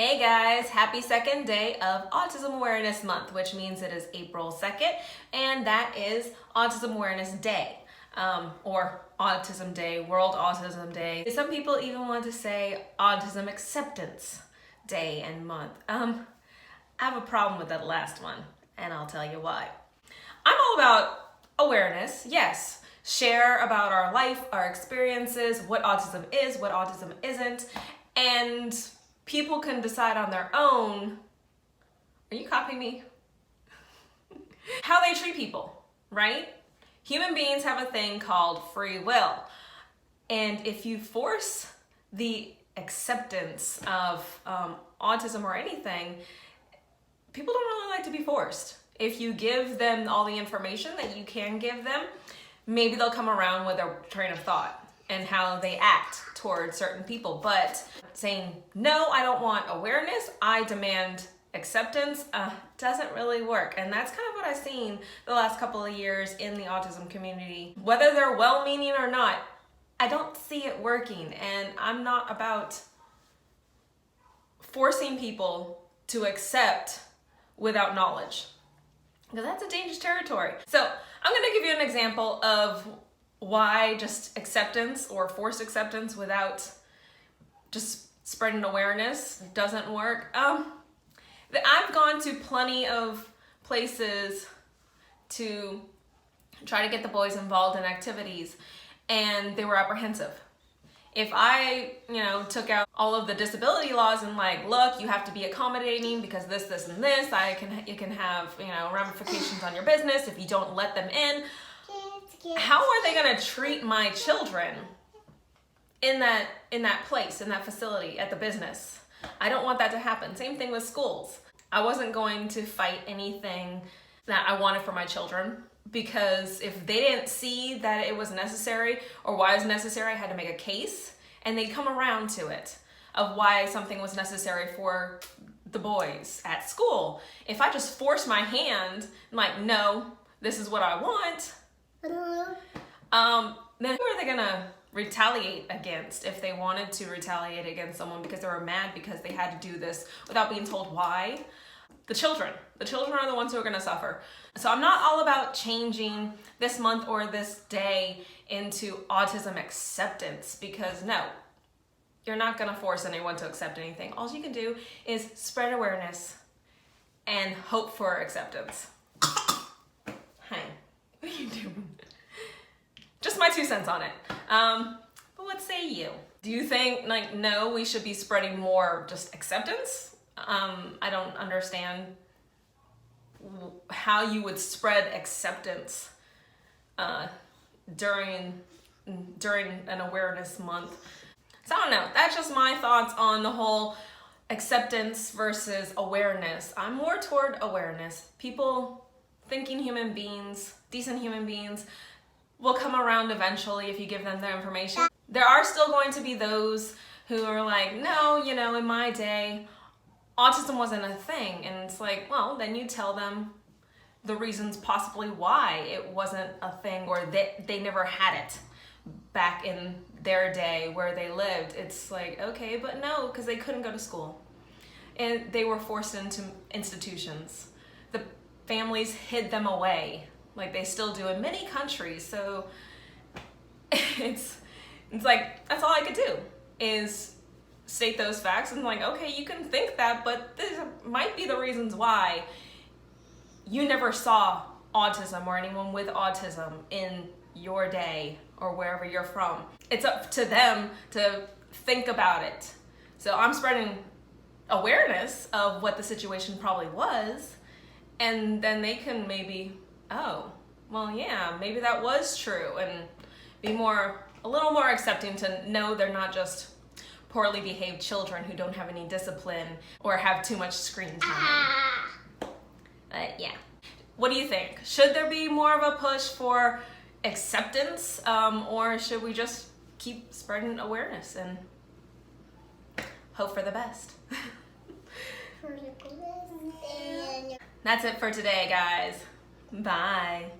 Hey guys, happy second day of Autism Awareness Month, which means it is April 2nd, and that is Autism Awareness Day, or Autism Day, World Autism Day. Some people even want to say Autism Acceptance Day and Month. I have a problem with that last one, and I'll tell you why. I'm all about awareness, yes. Share about our life, our experiences, what autism is, what autism isn't, and people can decide on their own, are you copying me? How they treat people, right? Human beings have a thing called free will. And if you force the acceptance of autism or anything, people don't really like to be forced. If you give them all the information that you can give them, maybe they'll come around with their train of thought and how they act towards certain people. But saying, no, I don't want awareness, I demand acceptance, doesn't really work. And that's kind of what I've seen the last couple of years in the autism community. Whether they're well-meaning or not, I don't see it working. And I'm not about forcing people to accept without knowledge, because that's a dangerous territory. So I'm gonna give you an example of why just acceptance or forced acceptance without just spreading awareness doesn't work. I've gone to plenty of places to try to get the boys involved in activities, and they were apprehensive. If I, took out all of the disability laws and like, look, you have to be accommodating because this, and this, it can have, ramifications on your business if you don't let them in. How are they gonna treat my children in that place, in that facility, at the business? I don't want that to happen. Same thing with schools. I wasn't going to fight anything that I wanted for my children, because if they didn't see that it was necessary or why it was necessary, I had to make a case, and they'd come around to it of why something was necessary for the boys at school. If I just force my hand, like, no, this is what I want, then who are they gonna retaliate against if they wanted to retaliate against someone because they were mad because they had to do this without being told why? The children. The children are the ones who are gonna suffer. So I'm not all about changing this month or this day into autism acceptance, because no, you're not gonna force anyone to accept anything. All you can do is spread awareness and hope for acceptance. Hi, what are you doing? Just my 2 cents on it. But what say you? Do you think, no, we should be spreading more just acceptance? I don't understand how you would spread acceptance during an awareness month. So I don't know. That's just my thoughts on the whole acceptance versus awareness. I'm more toward awareness. People, thinking human beings, decent human beings, will come around eventually if you give them the information. There are still going to be those who are like, no, in my day, autism wasn't a thing. And it's like, well, then you tell them the reasons possibly why it wasn't a thing, or they never had it back in their day where they lived. It's like, okay, but no, because they couldn't go to school. And they were forced into institutions. The families hid them away, like they still do in many countries. So it's like, that's all I could do is state those facts and like, okay, you can think that, but this might be the reasons why you never saw autism or anyone with autism in your day or wherever you're from. It's up to them to think about it. So I'm spreading awareness of what the situation probably was, and then they can maybe, oh, well, yeah, maybe that was true, and be a little more accepting to know they're not just poorly behaved children who don't have any discipline or have too much screen time. But yeah. What do you think? Should there be more of a push for acceptance, or should we just keep spreading awareness and hope for the best? That's it for today, guys. Bye.